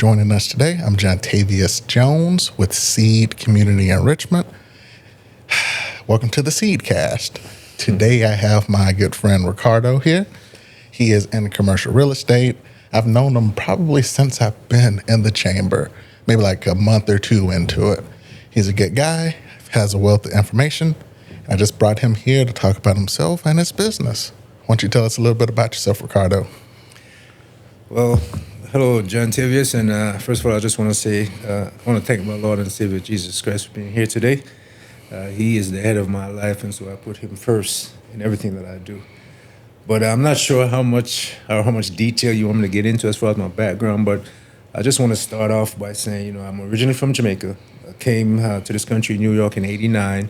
joining us today. I'm John Tavius Jones with Seed Community Enrichment. Welcome to the CeedCast. Today I have my good friend Ricardo here. He is in commercial real estate. I've known him probably since I've been in the chamber, maybe like a month or two into it. He's a good guy, has a wealth of information. I just brought him here to talk about himself and his business. Why don't you tell us a little bit about yourself, Ricardo? Well, hello, John Tavius, and first of all, I just want to say, I want to thank my Lord and Savior Jesus Christ for being here today. He is the head of my life, and so I put him first in everything that I do. But I'm not sure how much detail you want me to get into as far as my background, but I just want to start off by saying, I'm originally from Jamaica. I came to this country, New York, in '89,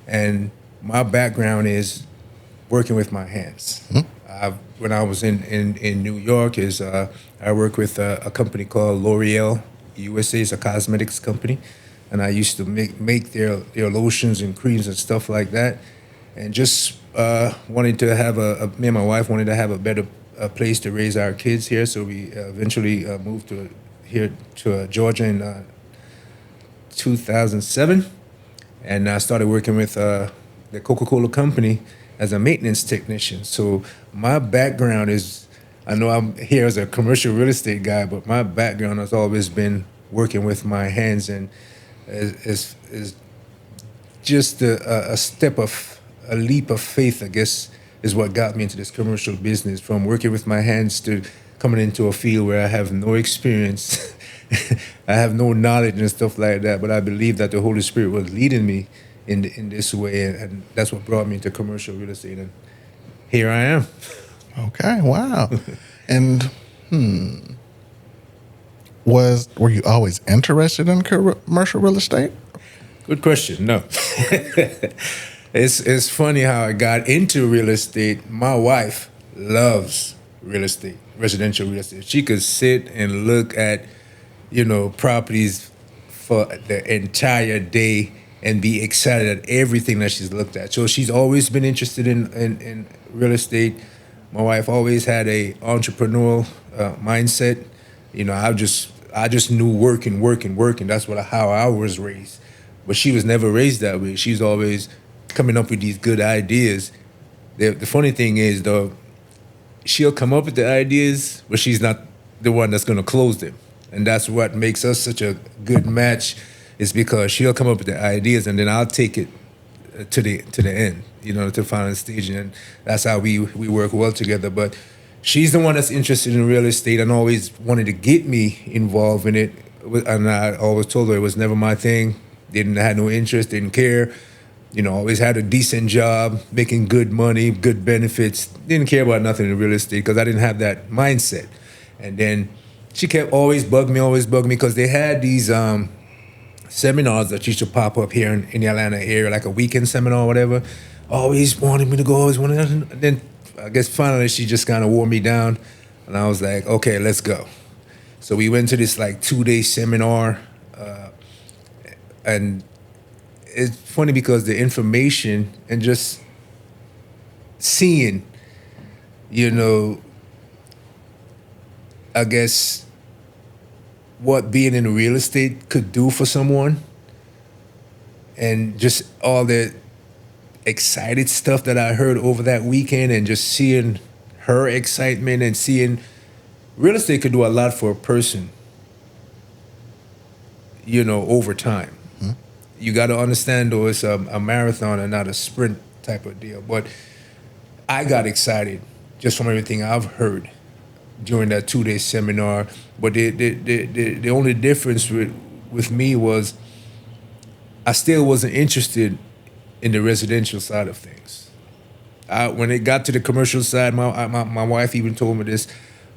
and my background is working with my hands. When I was in New York, I work with a company called L'Oreal USA. It's a cosmetics company, and I used to make their lotions and creams and stuff like that. And just wanted to have me and my wife wanted to have a better place to raise our kids here, so we eventually moved to Georgia in 2007, and I started working with the Coca-Cola company as a maintenance technician. So my background is, I know I'm here as a commercial real estate guy, but my background has always been working with my hands, and is just a leap of faith, I guess, is what got me into this commercial business, from working with my hands to coming into a field where I have no experience, I have no knowledge and stuff like that, but I believe that the Holy Spirit was leading me in this way, and that's what brought me into commercial real estate, and here I am. Okay, wow. And were you always interested in commercial real estate? Good question. No. It's funny how I got into real estate. My wife loves real estate, residential real estate. She could sit and look at, properties for the entire day and be excited at everything that she's looked at. So she's always been interested in real estate. My wife always had a entrepreneurial mindset. I just knew working. That's how I was raised. But she was never raised that way. She's always coming up with these good ideas. The funny thing is, though, she'll come up with the ideas, but she's not the one that's going to close them. And that's what makes us such a good match, is because she'll come up with the ideas, and then I'll take it to the end, to the final stage, and that's how we work well together. But she's the one that's interested in real estate and always wanted to get me involved in it, and I always told her it was never my thing. Had no interest, didn't care. Always had a decent job, making good money, good benefits. Didn't care about nothing in real estate because I didn't have that mindset. And then she kept always bug me because they had these seminars that used to pop up here in the Atlanta area, like a weekend seminar or whatever. Always wanted me to go, and then I guess finally she just kind of wore me down, and I was like, okay, let's go. So we went to this 2-day seminar, and it's funny because the information and just seeing, I guess what being in real estate could do for someone, and just all the excited stuff that I heard over that weekend, and just seeing her excitement and seeing real estate could do a lot for a person, over time. Mm-hmm. You got to understand, though, it's a marathon and not a sprint type of deal. But I got excited just from everything I've heard during that 2-day seminar. But the only difference with me was I still wasn't interested in the residential side of things. When it got to the commercial side, my wife even told me this,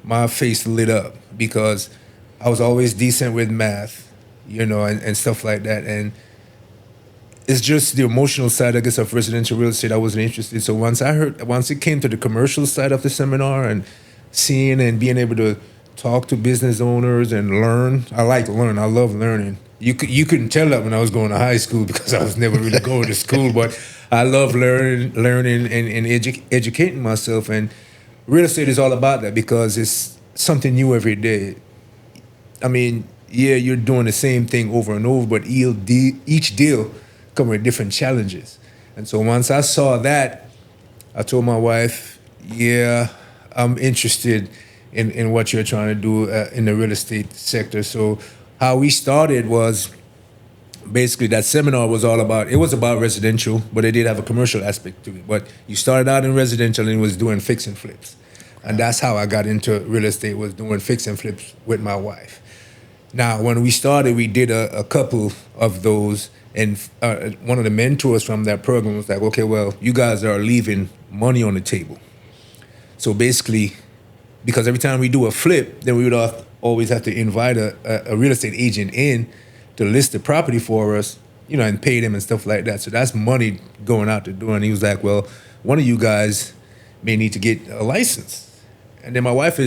my face lit up, because I was always decent with math, and stuff like that. And it's just the emotional side, I guess, of residential real estate I wasn't interested. So once it came to the commercial side of the seminar and seeing and being able to talk to business owners and learn, I love learning. You couldn't tell that when I was going to high school, because I was never really going to school, but I love learning and educating myself. And real estate is all about that, because it's something new every day. I mean, yeah, you're doing the same thing over and over, but each deal come with different challenges. And so once I saw that, I told my wife, yeah, I'm interested in what you're trying to do in the real estate sector. So how we started was basically that seminar was all about, it was about residential, but it did have a commercial aspect to it. But you started out in residential and was doing fix and flips. And that's how I got into real estate, was doing fix and flips with my wife. Now, when we started, we did a couple of those, and one of the mentors from that program was like, okay, well, you guys are leaving money on the table. So basically, because every time we do a flip, then we would always have to invite a real estate agent in to list the property for us, and pay them and stuff like that. So that's money going out the door. And he was like, well, one of you guys may need to get a license. And then my wife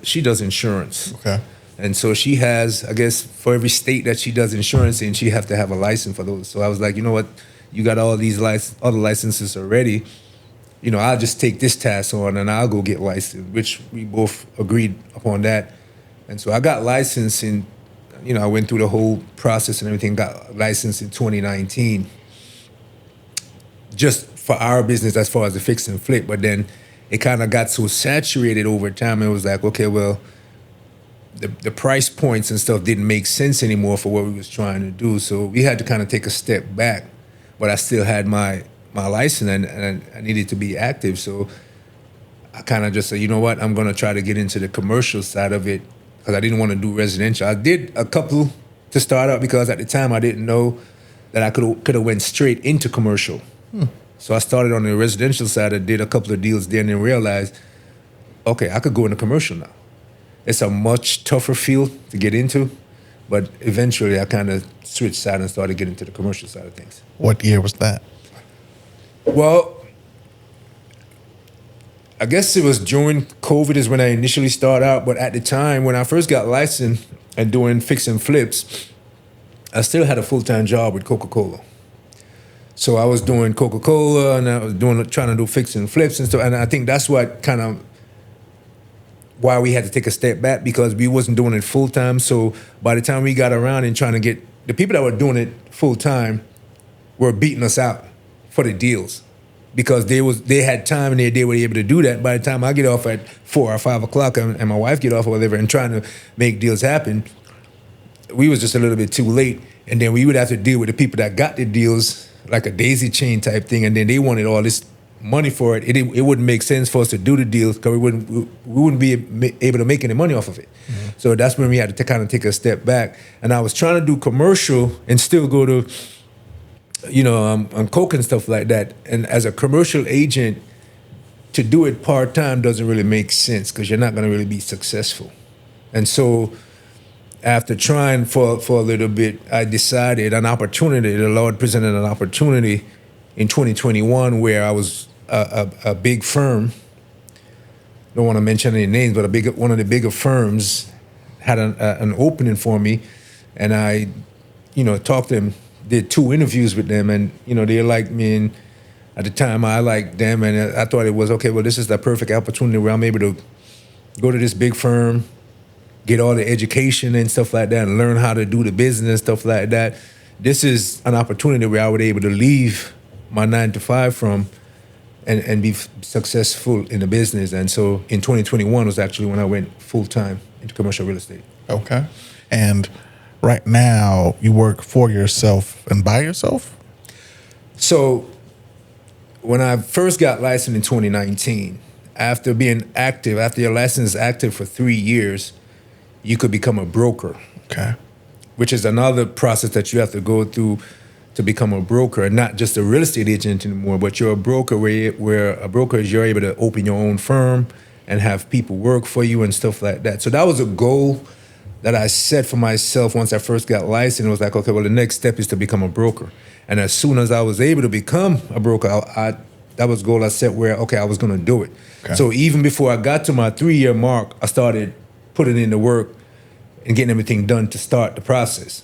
she does insurance. Okay. And so she has, I guess, for every state that she does insurance in, she have to have a license for those. So I was like, you know what, you got all the licenses already. I'll just take this task on and I'll go get licensed, which we both agreed upon that. And so I got licensed I went through the whole process and everything, got licensed in 2019, just for our business as far as the fix and flip. But then it kind of got so saturated over time, it was like, okay, well, the price points and stuff didn't make sense anymore for what we was trying to do. So we had to kind of take a step back, but I still had my license and I needed to be active. So I kind of just said, you know what, I'm going to try to get into the commercial side of it, because I didn't want to do residential. I did a couple to start out, because at the time I didn't know that I could have went straight into commercial. So I started on the residential side. I did a couple of deals there and then realized, okay, I could go into commercial now. It's a much tougher field to get into, but eventually I kind of switched side and started getting to the commercial side of things. What year was that? Well, I guess it was during COVID is when I initially started out, but at the time when I first got licensed and doing fix and flips, I still had a full-time job with Coca-Cola. So I was doing Coca-Cola and I was trying to do fix and flips and stuff, and I think that's what kind of why we had to take a step back, because we wasn't doing it full-time. So by the time we got around and trying to get, the people that were doing it full-time were beating us out for the deals, because they had time and they were able to do that. By the time I get off at 4 or 5 o'clock and my wife get off or whatever and trying to make deals happen, we was just a little bit too late. And then we would have to deal with the people that got the deals, like a daisy chain type thing, and then they wanted all this money for it. It wouldn't make sense for us to do the deals, because we wouldn't be able to make any money off of it. Mm-hmm. So that's when we had to kind of take a step back. And I was trying to do commercial and still go to on coke and stuff like that. And as a commercial agent, to do it part-time doesn't really make sense, because you're not going to really be successful. And so after trying for a little bit, I decided the Lord presented an opportunity in 2021 where I was a big firm, don't want to mention any names, but one of the bigger firms had an opening for me, and I talked to them, did 2 interviews with them, and they liked me, and at the time I liked them, and I thought it was okay, well, this is the perfect opportunity where I'm able to go to this big firm, get all the education and stuff like that, and learn how to do the business, stuff like that. This is an opportunity where I was able to leave my 9-to-5 from and be successful in the business. And so in 2021 was actually when I went full-time into commercial real estate. Okay. And right now you work for yourself and by yourself? So when I first got licensed in 2019, after your license is active for 3 years, you could become a broker. Okay. Which is another process that you have to go through to become a broker, and not just a real estate agent anymore, but you're a broker where a broker is you're able to open your own firm and have people work for you and stuff like that. So that was a goal that I set for myself once I first got licensed. It was like, okay, well, the next step is to become a broker. And as soon as I was able to become a broker, that was a goal I set where, okay, I was going to do it. Okay. So even before I got to my 3-year mark, I started putting in the work and getting everything done to start the process.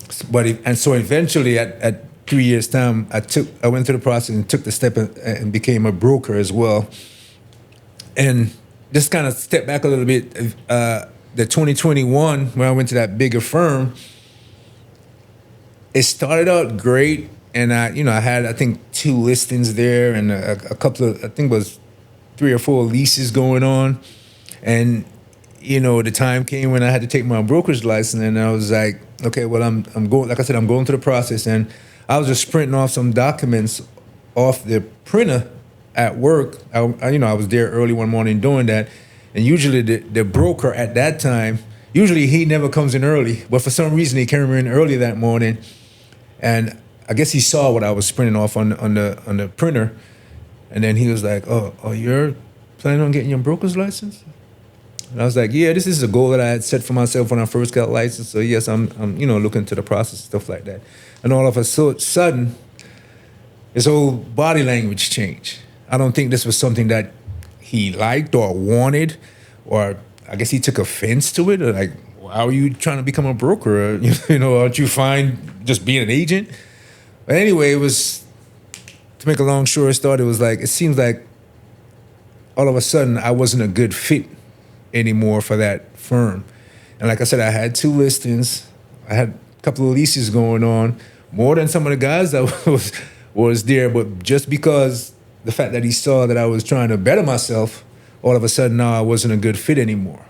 So eventually at 3 years' time, I went through the process and took the step and became a broker as well. And just kind of step back a little bit. the 2021 when I went to that bigger firm, it started out great, and I had I think 2 listings there and a couple of I think it was 3 or 4 leases going on, and the time came when I had to take my broker's license, and I was like, okay, well I'm going, like I said, I'm going through the process, and I was just printing off some documents off the printer at work. I was there early one morning doing that, and usually the broker at that time, usually he never comes in early, but for some reason he came in early that morning, and I guess he saw what I was printing off on the printer, and then he was like, "Oh, you're planning on getting your broker's license?" And I was like, "Yeah, this is a goal that I had set for myself when I first got licensed. So yes, I'm looking into the process, stuff like that." And all of a sudden, his whole body language changed. I don't think this was something that he liked or wanted, or I guess he took offense to it. Or like, how are you trying to become a broker? Or, aren't you fine just being an agent? But anyway, it was, to make a long story short, it seems like all of a sudden I wasn't a good fit anymore for that firm. And like I said, I had 2 listings. I had a couple of leases going on, more than some of the guys that was there. But just because the fact that he saw that I was trying to better myself, all of a sudden now I wasn't a good fit anymore.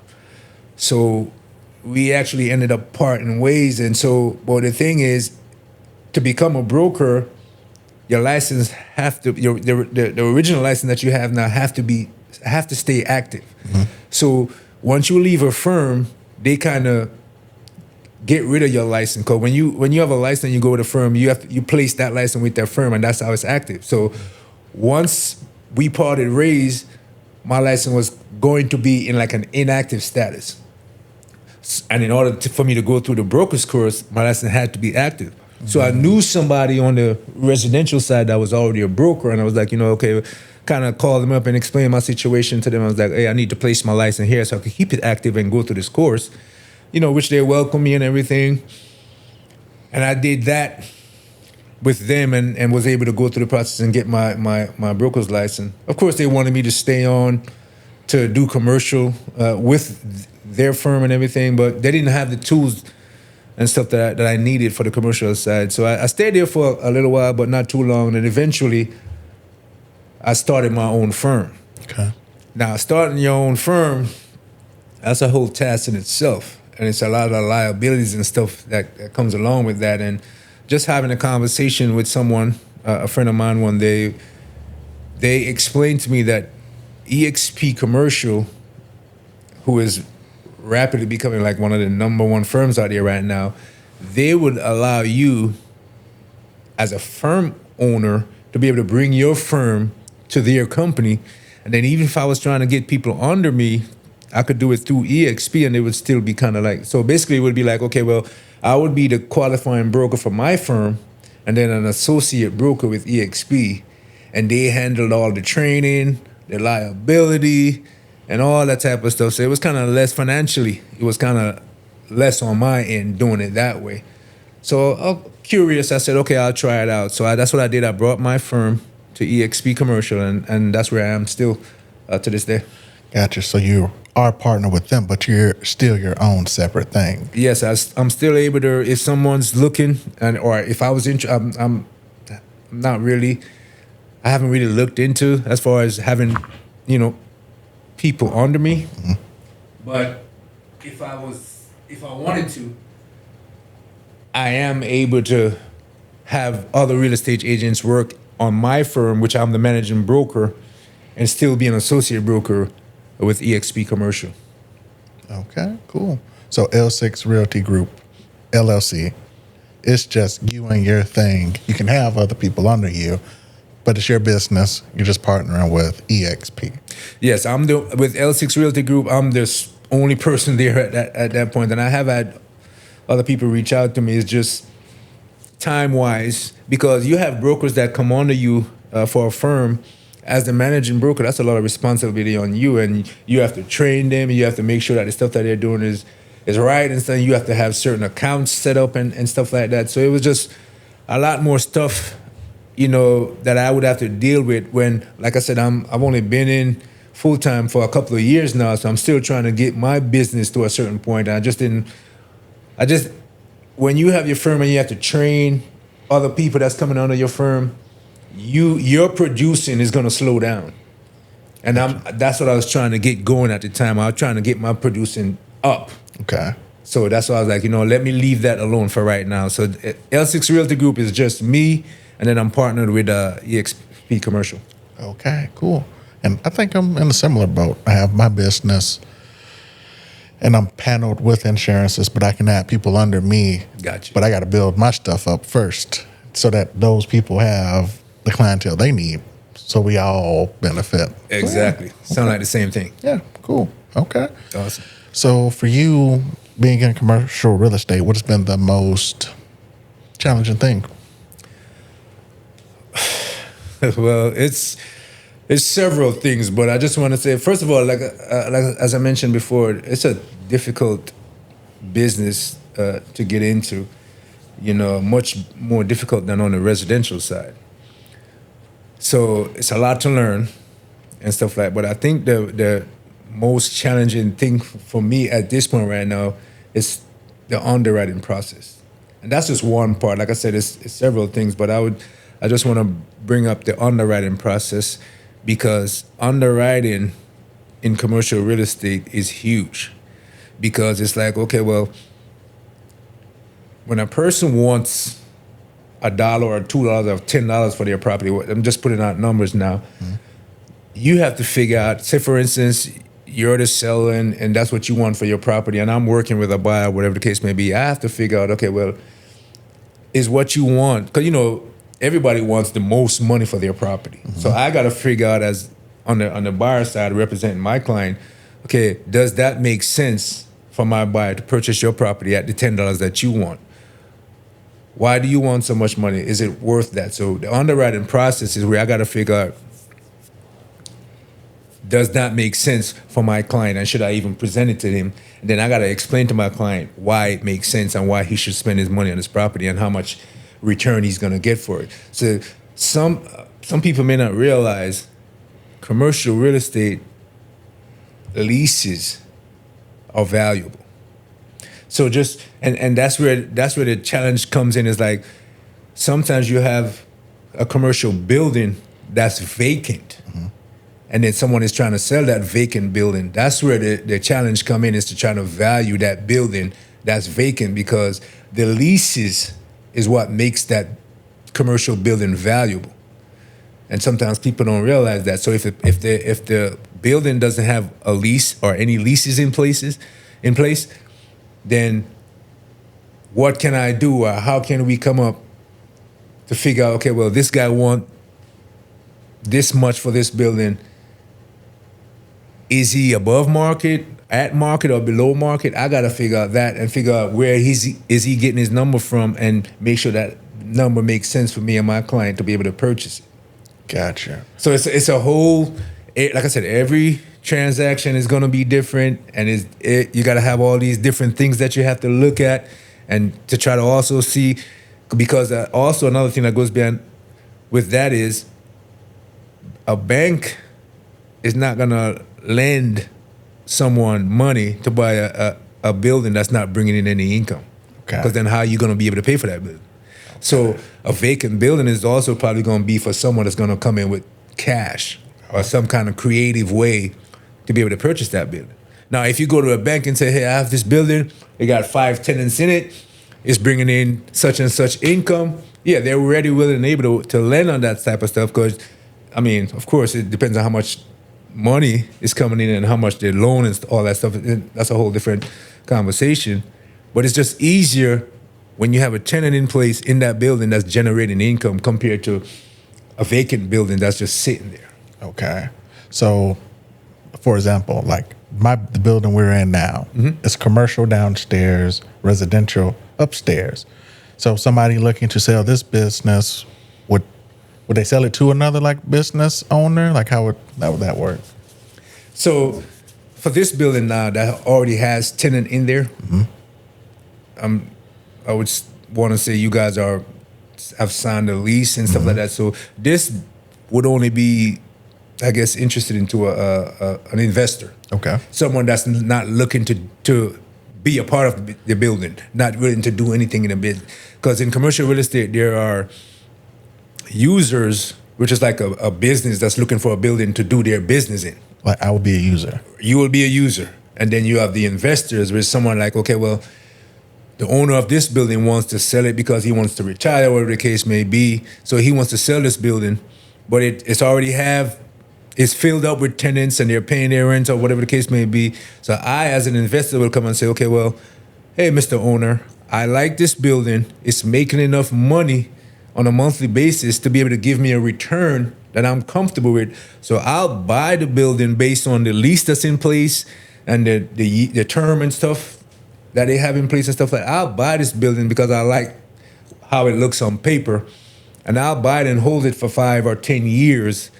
So we actually ended up parting ways. And so, well, the thing is, to become a broker, your license the original license that you have now have to stay active. Mm-hmm. So once you leave a firm, they kind of get rid of your license. Because when you have a license, you go with a firm, you place that license with that firm, and that's how it's active. So once we parted ways, my license was going to be in like an inactive status. And in order for me to go through the broker's course, my license had to be active. Mm-hmm. So I knew somebody on the residential side that was already a broker, and I was like, okay, kind of called them up and explained my situation to them. I was like, hey, I need to place my license here so I can keep it active and go through this course, which they welcomed me and everything. And I did that with them and was able to go through the process and get my broker's license. Of course, they wanted me to stay on to do commercial with their firm and everything, but they didn't have the tools and stuff that I needed for the commercial side. So I stayed there for a little while, but not too long. And eventually, I started my own firm. Okay. Now, starting your own firm, that's a whole task in itself. And it's a lot of liabilities and stuff that comes along with that. And just having a conversation with someone, a friend of mine one day, they explained to me that EXP Commercial, who is rapidly becoming like one of the #1 firms out there right now, they would allow you as a firm owner to be able to bring your firm to their company. And then even if I was trying to get people under me, I could do it through EXP, and it would still be kind of like, so basically it would be like, okay, well, I would be the qualifying broker for my firm and then an associate broker with EXP. And they handled all the training, the liability, and all that type of stuff. So it was kind of less financially. It was kind of less on my end doing it that way. So curious, I said, okay, I'll try it out. So that's what I did. I brought my firm to EXP Commercial, and that's where I am still to this day. Gotcha. So you are partnered with them, but you're still your own separate thing. Yes, I'm still able to, if someone's looking, or if I was interested, I'm not really, I haven't really looked into as far as having, people under me. Mm-hmm. But if I wanted to, I am able to have other real estate agents work on my firm, which I'm the managing broker, and still be an associate broker with EXP Commercial. Okay, cool. So L6 Realty Group, LLC, it's just you and your thing. You can have other people under you, but it's your business. You're just partnering with EXP. Yes, with L6 Realty Group, I'm the only person there at that point. And I have had other people reach out to me. It's just time-wise, because you have brokers that come under you for a firm. As the managing broker, that's a lot of responsibility on you, and you have to train them, and you have to make sure that the stuff that they're doing is right, and stuff. You have to have certain accounts set up and stuff like that. So it was just a lot more stuff, that I would have to deal with when, like I said, I've only been in full time for a couple of years now, so I'm still trying to get my business to a certain point. I just when you have your firm and you have to train other people that's coming under your firm, your producing is going to slow down. And that's what I was trying to get going at the time. I was trying to get my producing up. Okay. So that's why I was like, let me leave that alone for right now. So L6 Realty Group is just me, and then I'm partnered with EXP Commercial. Okay, cool. And I think I'm in a similar boat. I have my business, and I'm paneled with insurances, but I can add people under me. Gotcha. But I got to build my stuff up first so that those people have the clientele they need, so we all benefit. Exactly. So, Sound like the same thing. Yeah, cool. Okay. Awesome. So for you, being in commercial real estate, what has been the most challenging thing? Well, it's several things, but I just want to say, first of all, like as I mentioned before, it's a difficult business to get into. Much more difficult than on the residential side. So it's a lot to learn and stuff like that. But I think the most challenging thing for me at this point right now is the underwriting process. And that's just one part. Like I said, it's several things, but I just want to bring up the underwriting process, because underwriting in commercial real estate is huge. Because it's like, okay, well, when a person wants $1 or $2 or $10 for their property, I'm just putting out numbers now, you have to figure out, say for instance, you're the seller and that's what you want for your property, and I'm working with a buyer, whatever the case may be. I have to figure out, okay, well, is what you want, because everybody wants the most money for their property. So I got to figure out, as on the buyer side, representing my client, okay, does that make sense for my buyer to purchase your property at the $10 that you want? Why do you want so much money? Is it worth that? So the underwriting process is where I got to figure out, does that make sense for my client, and should I even present it to him? And then I got to explain to my client why it makes sense and why he should spend his money on his property and how much return he's going to get for it. So some people may not realize commercial real estate leases are valuable. So just and that's where the challenge comes in, is like sometimes you have a commercial building that's vacant. And then someone is trying to sell that vacant building. That's where the challenge come in, is to try to value that building that's vacant, because the leases is what makes that commercial building valuable. And sometimes people don't realize that. So if the building doesn't have a lease or any leases in place, then what can I do, or how can we come up to figure out, okay, well, this guy want this much for this building. Is he above market, at market, or below market? I got to figure out that and figure out where is he getting his number from, and make sure that number makes sense for me and my client to be able to purchase it. Gotcha. So it's a whole, like I said, every transaction is going to be different, and you got to have all these different things that you have to look at, and to try to also see, because also another thing that goes beyond with that is, a bank is not going to lend someone money to buy a building that's not bringing in any income. Okay. Because then how are you going to be able to pay for that building? Okay. So a vacant building is also probably going to be for someone that's going to come in with cash or some kind of creative way to be able to purchase that building. Now, if you go to a bank and say, hey, I have this building, it got 5 tenants in it, it's bringing in such and such income, yeah, they're already willing and able to lend on that type of stuff, because, I mean, of course, it depends on how much money is coming in and how much they loan and all that stuff. That's a whole different conversation. But it's just easier when you have a tenant in place in that building that's generating income, compared to a vacant building that's just sitting there. Okay. So, for example, like the building we're in now, it's commercial downstairs, residential upstairs. So somebody looking to sell this business, would they sell it to another business owner? Like how would that work? So for this building now that already has tenant in there, I would want to say you guys have signed a lease and stuff like that. So this would only be I guess, interested into an investor. Okay. Someone that's not looking to be a part of the building, not willing to do anything in the business. Because in commercial real estate, there are users, which is like a business that's looking for a building to do their business in. Like I would be a user. You will be a user. And then you have the investors, which is someone like, okay, well, the owner of this building wants to sell it because he wants to retire, whatever the case may be. So he wants to sell this building, but it's already it's filled up with tenants and they're paying their rent or whatever the case may be. So I, as an investor, will come and say, okay, well, hey, Mr. Owner, I like this building. It's making enough money on a monthly basis to be able to give me a return that I'm comfortable with. So I'll buy the building based on the lease that's in place and the term and stuff that they have in place and stuff like that. I'll buy this building because I like how it looks on paper, and I'll buy it and hold it for 5 or 10 years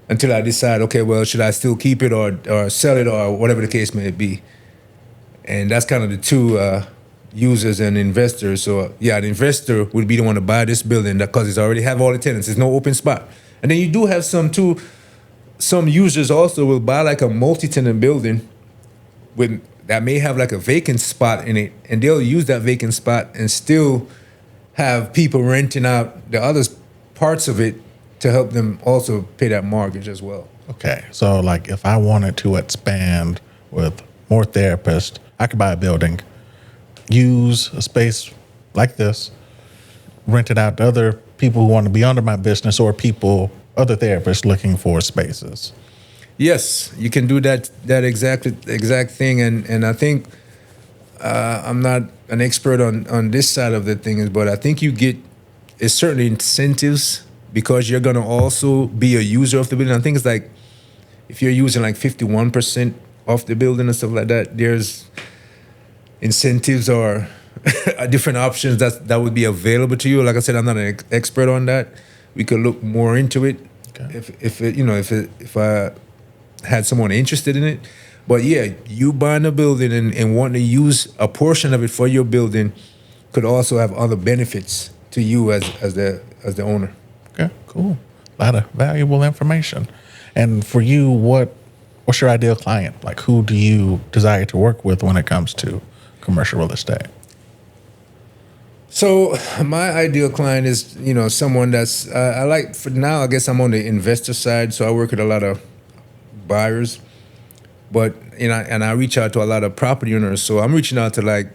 until I decide, okay, well, should I still keep it or sell it or whatever the case may be. And that's kind of the two users and investors. So yeah, the investor would be the one to buy this building because it's already have all the tenants. There's no open spot. And then you do have some users also will buy like a multi-tenant building that may have like a vacant spot in it, and they'll use that vacant spot and still have people renting out the other parts of it to help them also pay that mortgage as well. Okay. So like if I wanted to expand with more therapists, I could buy a building, use a space like this, rent it out to other people who want to be under my business or other therapists looking for spaces. Yes, you can do that exact thing, and I think I'm not an expert on this side of the thing, but I think you get certainly incentives because you're gonna also be a user of the building. I think it's like if you're using like 51% of the building and stuff like that, there's incentives or different options that would be available to you. Like I said, I'm not an expert on that. We could look more into it. Okay. If I had someone interested in it. But yeah, you buying a building and wanting to use a portion of it for your building could also have other benefits to you as the owner. Okay, cool. A lot of valuable information. And for you, what's your ideal client? Like who do you desire to work with when it comes to commercial real estate? So my ideal client is, someone that's I like for now. I guess I'm on the investor side, so I work with a lot of buyers, but and I reach out to a lot of property owners. So I'm reaching out to like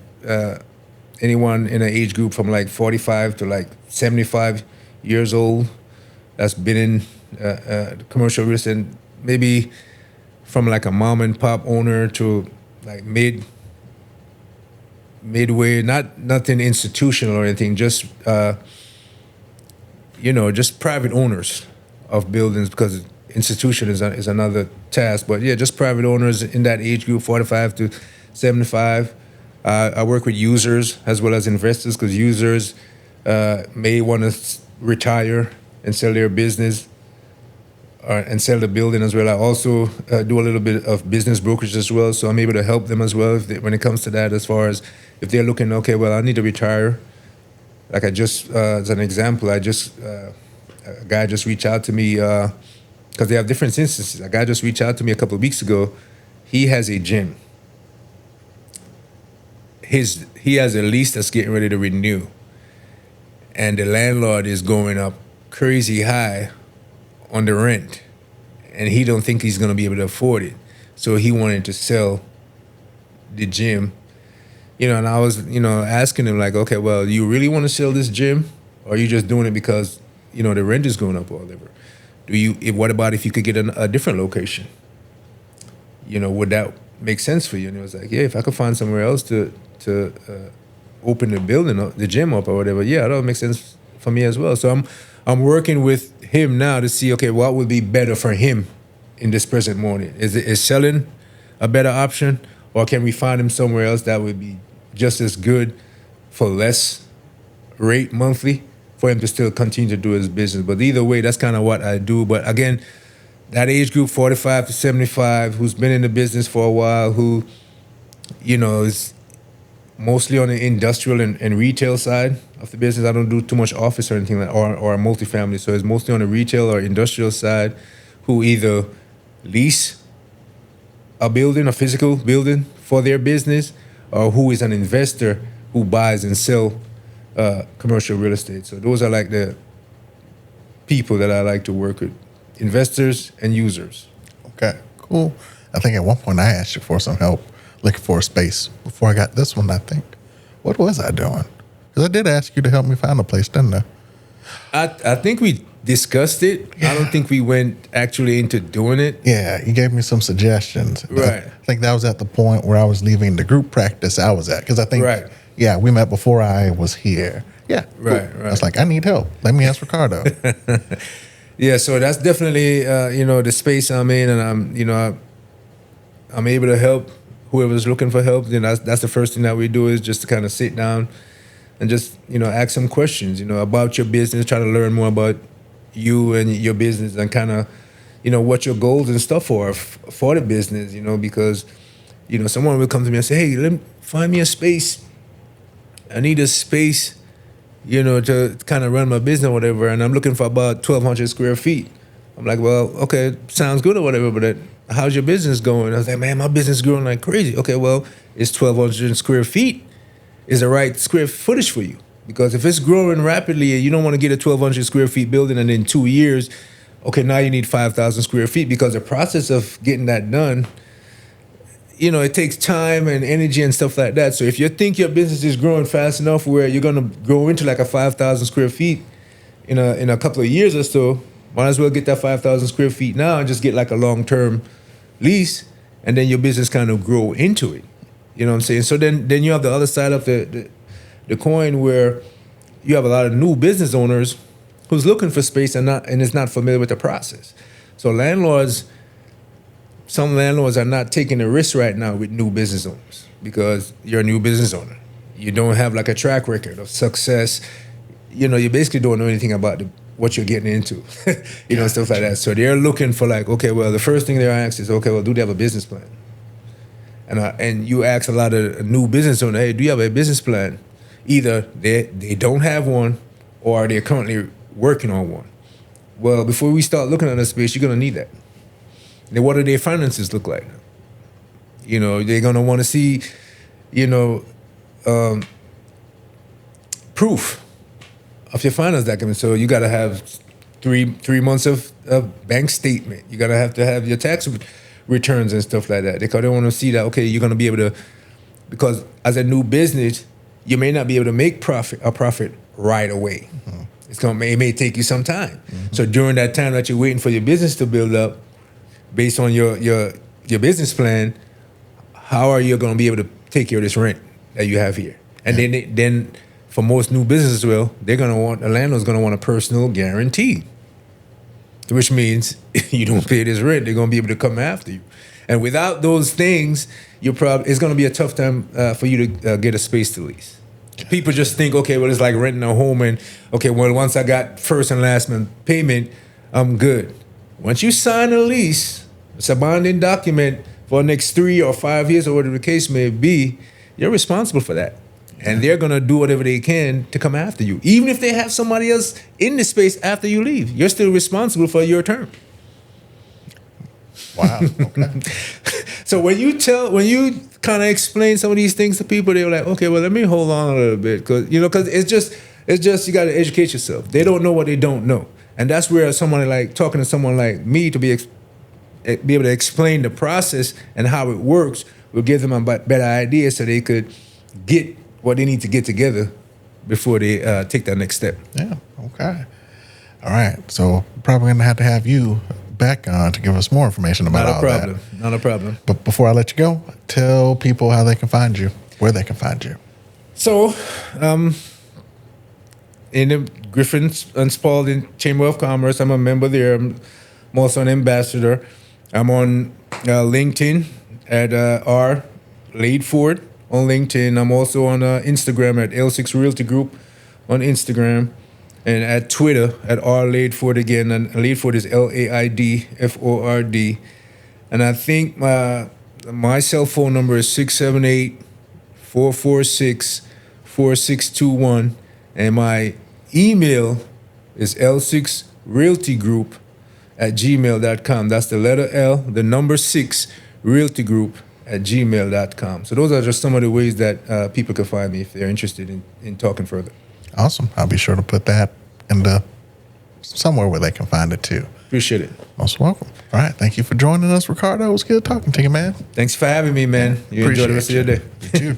anyone in an age group from like 45 to like 75 years old that's been in commercial real estate, maybe from like a mom and pop owner to like midway, nothing institutional or anything, just just private owners of buildings, because institution is another task. But yeah, just private owners in that age group, 45 to 75. I work with users as well as investors, because users may want to retire and sell their business and sell the building as well. I also do a little bit of business brokerage as well, so I'm able to help them as well when it comes to that, as far as if they're looking, okay, well, I need to retire. Like I just, as an example, a guy just reached out to me, because they have different instances. A guy just reached out to me a couple of weeks ago. He has a gym. He has a lease that's getting ready to renew, and the landlord is going up crazy high on the rent, and he don't think he's going to be able to afford it. So he wanted to sell the gym, and I was, asking him like, okay, well, you really want to sell this gym, or are you just doing it because, the rent is going up or whatever? What about if you could get a different location? Would that make sense for you? And he was like, yeah, if I could find somewhere else to open the building, the gym up or whatever, yeah, that would make sense for me as well. So I'm working with him now to see, okay, what would be better for him in this present moment? Is selling a better option, or can we find him somewhere else that would be just as good for less rate monthly for him to still continue to do his business? But either way, that's kind of what I do. But again, that age group, 45 to 75, who's been in the business for a while, who, is mostly on the industrial and retail side of the business. I don't do too much office or anything like, or multifamily. So it's mostly on the retail or industrial side, who either lease a building, a physical building for their business, or who is an investor who buys and sell commercial real estate. So those are like the people that I like to work with, investors and users. Okay, cool. I think at one point I asked you for some help looking for a space before I got this one, I think. What was I doing? Because I did ask you to help me find a place, didn't I? I think we discussed it. Yeah. I don't think we went actually into doing it. Yeah, you gave me some suggestions. Right. I think that was at the point where I was leaving the group practice I was at. Because I think, right. Yeah, we met before I was here. Yeah. Right, cool. right. I was like, I need help. Let me ask Recardo. Yeah, so that's definitely, the space I'm in, and I'm able to help whoever's looking for help. Then that's the first thing that we do is just to kind of sit down and just, ask some questions, about your business, try to learn more about you and your business and kind of, what your goals and stuff are for the business, because, someone will come to me and say, hey, find me a space. I need a space, to kind of run my business or whatever, and I'm looking for about 1,200 square feet. I'm like, well, okay, sounds good or whatever, but how's your business going? I was like, man, my business is growing like crazy. Okay, well, it's 1,200 square feet is the right square footage for you. Because if it's growing rapidly and you don't want to get a 1,200 square feet building and in 2 years, okay, now you need 5,000 square feet, because the process of getting that done, it takes time and energy and stuff like that. So if you think your business is growing fast enough where you're going to grow into like a 5,000 square feet in a couple of years or so, might as well get that 5,000 square feet now and just get like a long-term lease, and then your business kind of grow into it. You know what I'm saying? So then you have the other side of the coin where you have a lot of new business owners who's looking for space and is not familiar with the process. So some landlords are not taking the risk right now with new business owners because you're a new business owner. You don't have like a track record of success. You basically don't know anything about what you're getting into, stuff like that. So they're looking for like, okay, well, the first thing they're asked is, okay, well, do they have a business plan? And you ask a lot of new business owners, hey, do you have a business plan? Either they don't have one or they're currently working on one. Well, before we start looking at a space, you're going to need that. Then what do their finances look like? They're going to want to see, proof of your finance document. So you got to have three months of bank statement. You got to have your tax returns and stuff like that. Because they want to see that, okay, you're going to be able to, because as a new business, you may not be able to make a profit right away. Mm-hmm. It may take you some time. Mm-hmm. So during that time that you're waiting for your business to build up, based on your business plan, how are you going to be able to take care of this rent that you have here? And then for most new businesses, the landlord's going to want a personal guarantee, which means you don't pay this rent, they're going to be able to come after you. And without those things, it's going to be a tough time for you to get a space to lease. People just think, okay, well, it's like renting a home, and okay, well, once I got first and last month payment, I'm good. Once you sign a lease, it's a bonding document for the next 3 or 5 years or whatever the case may be, you're responsible for that. And they're going to do whatever they can to come after you. Even if they have somebody else in the space after you leave, you're still responsible for your term. Wow. Okay. So when you kind of explain some of these things to people, they're like, okay, well, let me hold on a little bit. Because it's just you got to educate yourself. They don't know what they don't know. And that's where talking to someone like me to be able to explain the process and how it works will give them a better idea so they could get what they need to get together before they take that next step. Yeah, okay. All right, so probably going to have you back on to give us more information about all that. Not a problem. But before I let you go, tell people how they can find you, where they can find you. So, in the Griffin and Spalding Chamber of Commerce, I'm a member there. I'm also an ambassador. I'm on LinkedIn at R. Laidford on LinkedIn. I'm also on Instagram at L6 Realty Group on Instagram, and at Twitter at R. Laidford again. And Laidford is Laidford. And I think my cell phone number is 678-446-4621. And my email is L6realtygroup realtygroup@gmail.com. That's the letter L, the number 6, realtygroup@gmail.com. So those are just some of the ways that people can find me if they're interested in talking further. Awesome. I'll be sure to put that in the somewhere where they can find it too. Appreciate it. Most welcome. All right. Thank you for joining us, Ricardo. It was good talking to you, man. Thanks for having me, man. You enjoy the rest of your day. You too.